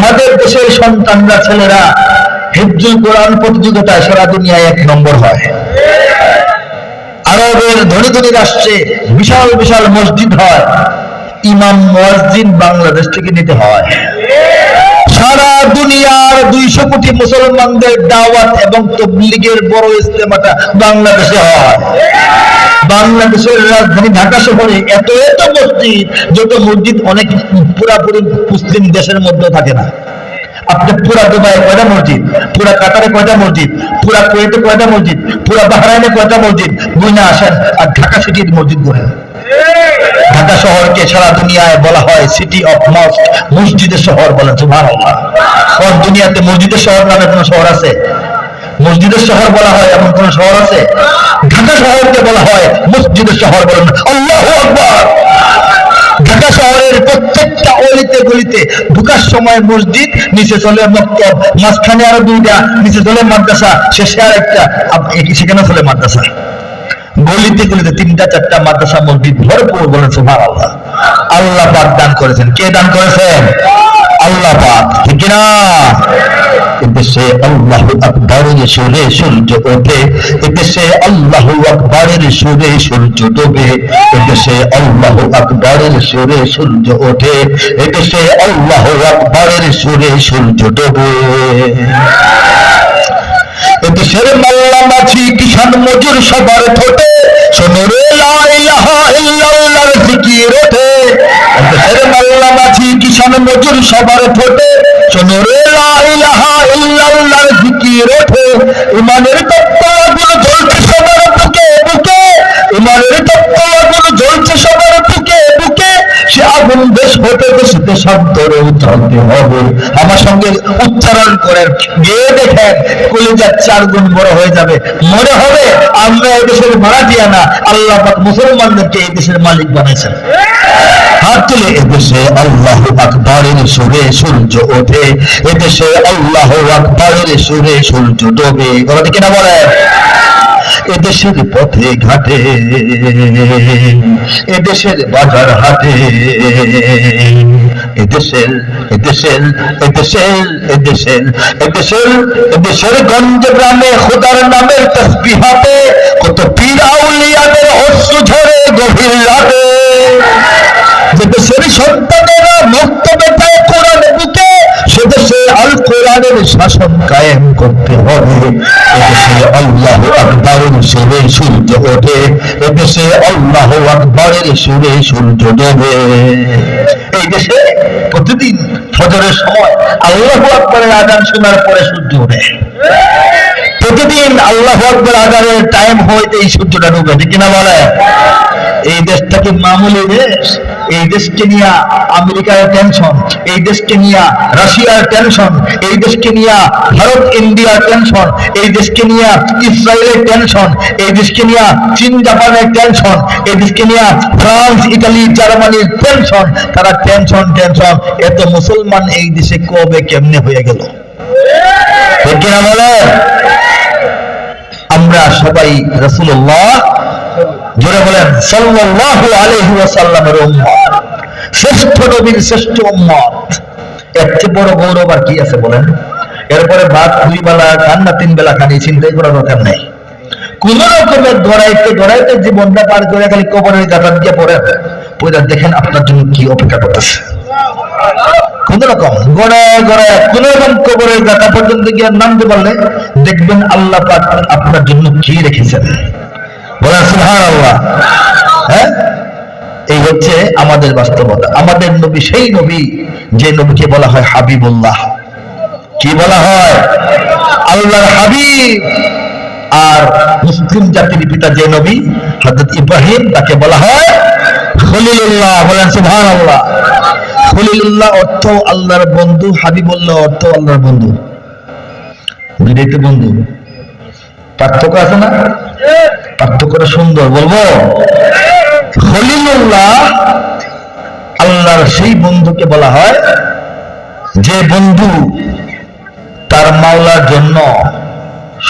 যাদের দেশের সন্তানরা ছেলেরা হিফজুল কোরআন প্রতিযোগিতায় সারা দুনিয়ায় 1 নম্বর হয়, আরবের ধনী ধনী রাষ্ট্রে বিশাল বিশাল মসজিদ হয়, ইমাম মুয়াজ্জিন বাংলাদেশ থেকে নিতে হয়। সারা দুনিয়ার 200 কোটি মুসলমানদের দাওয়াত এবং তাবলীগের বড় ইজতেমাটা বাংলাদেশে হয়। বাংলাদেশের রাজধানী ঢাকা শহরে এত এত মসজিদ, যত মসজিদ অনেক পুরাপুরি মুসলিম দেশের মধ্যে থাকে না। আপনি পুরা দুবাইয়ে কয়টা মসজিদ, পুরা কাতারে কয়টা মসজিদ, পুরা কুয়েতে কয়টা মসজিদ, পুরা বাহরাইনে কয়টা মসজিদ গুনে আসেন, আর ঢাকা সিটির মসজিদ গুনেন। ঢাকা শহরকে সারা দুনিয়ায় বলা হয় সিটি অফ মস্ক, মসজিদের শহর বলেন সুবহানাল্লাহ। সব দুনিয়াতে মসজিদের শহর নামে কোন শহর আছে? মসজিদের শহর বলা হয় এমন কোন শহর আছে? ঢাকা শহরকে বলা হয় মসজিদের শহর বলেন আল্লাহু আকবার। ঢাকা শহরের প্রত্যেকটা অলিতে গলিতে ঢোকার সময় মসজিদ, নিচে চলে মক্তব, মাঝখানে আরো 2টা, নিচে চলে মাদ্রাসা, শেষে আরেকটা, সেখানে চলে মাদ্রাসা। গলিতে গলিতে 3টা 4টা মাদ্রাসা মসজিদ ভরপুর বলেন সুবহানাল্লাহ। আল্লাহ পাক দান করেছেন। কে দান করেছেন? আল্লাহ পাক, ঠিক না? এদেশে আল্লাহু আকবারের সুরে সূর্য ওঠে, এদেশে আল্লাহু আকবারের সুরে সূর্য ডোবে, এদেশে আল্লাহু আকবারের সুরে সূর্য ওঠে, এদেশে আল্লাহু আকবারের সুরে সূর্য ডোবে। এদেশের মাল্লা মাঝি কিষান মজুর সবার ঠোঁটে শোনো রে লা ইলাহা ইল্লাল্লাহর জিকির ওঠে। এদেশের মাল্লা মাঝি কিষান মজুর সবার ঠোঁটে শোনো রে লা ইলাহা ইল্লাল্লাহর জিকির ওঠে। ইমানের তপ্তগুলো জ্বলছে সবার বুকে বুকে, ইমানের তপ্তগুলো জ্বলছে সবার বুকে বুকে, সে আগুন দেশ হতে দেশ দেশান্তরে উঠাতে হবে। আমার সঙ্গে উচ্চারণ করেন, গিয়ে দেখেন কলিজার 4 গুণ বড় হয়ে যাবে। মনে হবে আমরা এই দেশের ভাড়াটিয়া না, আল্লাহ পাক মুসলমানদেরকে এই দেশের মালিক বানাইছেন। হাত তুলে, এদেশে আল্লাহু আকবারের সুরে সূর্য ওঠে, এদেশে আল্লাহু আকবারের সুরে সূর্য ডোবে। কথা ঠিক না বলেন? এদেশের পথে ঘাটে, এদেশের বাজার হাটে, এদেশের এদেশের এদেশের এদেশের এদেশের এদেশের গঞ্জ গ্রামে খোদার নামের তাসবিহ হাতে, কত পীর আউলিয়াদের অশ্রু ঝরে গভীর রাতে। যেদেশের সন্তানেরা মক্তবে পায় কোরআন বুকে, সেদেশে আল কোরআনের শাসন কায়েম করতে হবে। এদেশে আল্লাহু আকবারের সুরে সূর্য ওঠে, এদেশে আল্লাহু আকবারের সুরে সূর্য ডোবে। এই দেশে প্রতিদিন ফজরের সময় আল্লাহু আকবারের আযান শোনার পরে সূর্য ওঠে। প্রতিদিন আল্লাহু আকবার আযানের টাইম হইতে এই সূর্যটা ডুবে, ঠিক না বলে? এই দেশটা কি মামুলি দেশ? এই দেশকে নিয়ে আমেরিকার টেনশন, এই দেশকে নিয়ে রাশিয়ার টেনশন, এই দেশকে নিয়ে ভারত ইন্ডিয়ার টেনশন, এই দেশকে নিয়ে ইসরায়েলের টেনশন, এই দেশকে নিয়ে চীন জাপানের টেনশন, এই দেশকে নিয়ে ফ্রান্স ইতালি জার্মানির টেনশন। তারা টেনশন টেনশন, এত মুসলমান এই দেশে কবে কেমনে হয়ে গেল? ঠিক কিনা বলেন? আমরা সবাই রাসূলুল্লাহ, জোরে বলেন সাল্লাল্লাহু আলাইহি ওয়াসাল্লামের উম্মত, শ্রেষ্ঠ নবীর শ্রেষ্ঠ উম্মত। এর চেয়ে বড় গৌরব আর কি আছে বলেন? এরপরে ভাত 2 বেলা খান না 3 বেলা খান, এই চিন্তাই করার দরকার নেই। কোন রকমের গড়াইতে গড়াইতে জীবনটা পার করে খালি কবরের গাঁথা দিয়ে পড়ে দেখেন আপনার জন্য কি অপেক্ষা করতেছে। কোন রকম গড়ায় গড়ায় কোন রকম কবরের গাঁথা পর্যন্ত গিয়ে নামতে পারলে দেখবেন আল্লাহ পাক আপনার জন্য কি রেখেছেন। বলেন সুবহানাল্লাহ। হ্যাঁ, এই হচ্ছে আমাদের বাস্তবতা। আমাদের নবী সেই নবী যে নবীকে বলা হয় হাবিবুল্লাহ। কি বলা হয়? আল্লাহর হাবিব। আর মুসলিম জাতির পিতা যে নবী হযরত ইব্রাহিম, তাকে বলা হয় খলিলুল্লাহ। বলেন সুবহানাল্লাহ। খলিলুল্লাহ অর্থ আল্লাহর বন্ধু, হাবিবুল্লাহ অর্থ আল্লাহর বন্ধু। দুইটাই তো বন্ধু, পার্থক্য আছে না? পার্থক্যটা সুন্দর বলবো। খলিলুল্লাহ আল্লাহর সেই বন্ধুকে বলা হয় যে বন্ধু তার মাওলার জন্য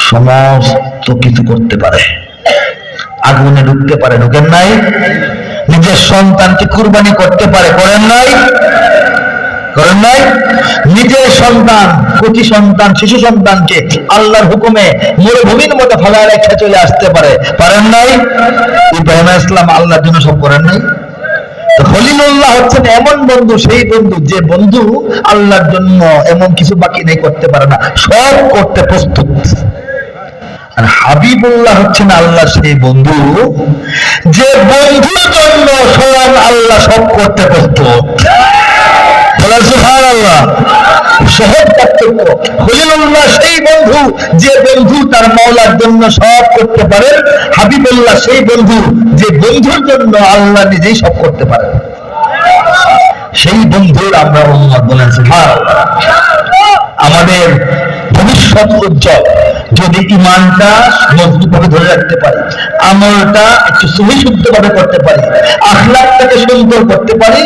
সমস্ত কিছু করতে পারে। আগুনে ঢুকতে পারে, ঢুকেন নাই? নিজের সন্তানকে কুরবানি করতে পারে, করেন নাই? করেন নাই? নিজের সন্তান, কচি সন্তান, শিশু সন্তানকে আল্লাহর হুকুমে মরুভূমির মতো ফেলা রেখে চলে আসতে পারেন নাই? ইব্রাহিম আলাইহিস সালাম আল্লাহর জন্য সব করেন নাই? খলিলুল্লাহ হচ্ছেন এমন বন্ধু, সেই বন্ধু যে বন্ধু আল্লাহর জন্য এমন কিছু বাকি নেই করতে পারে না, সব করতে প্রস্তুত। আর হাবিবুল্লাহ হচ্ছেন আল্লাহ সেই বন্ধু যে বন্ধুর জন্য স্বয়ং আল্লাহ সব করতে প্রস্তুত। সুবহানাল্লাহ। সহজ পার্থক্য। খলিলুল্লাহ সেই বন্ধু যে বন্ধু তার মাওলার জন্য সব করতে পারেন, হাবিবুল্লাহ সেই বন্ধু যে বন্ধুর জন্য আল্লাহ নিজেই সব করতে পারেন। সেই বন্ধুর আমরা উম্মত বলেন সুবহানাল্লাহ। আমাদের ভবিষ্যৎ উজ্জ্বল যদি ইমানটা মজবুতভাবে ধরে রাখতে পারি, আমলটা একটু সুবিশুদ্ধভাবে করতে পারি, আখলাকটাকে সুন্দর করতে পারি,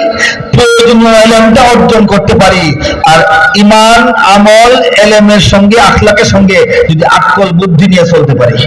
প্রয়োজনীয় ইলমটা অর্জন করতে পারি। আর ইমান, আমল, ইলমের সঙ্গে আখলাকের সঙ্গে যদি আকল বুদ্ধি নিয়ে চলতে পারি,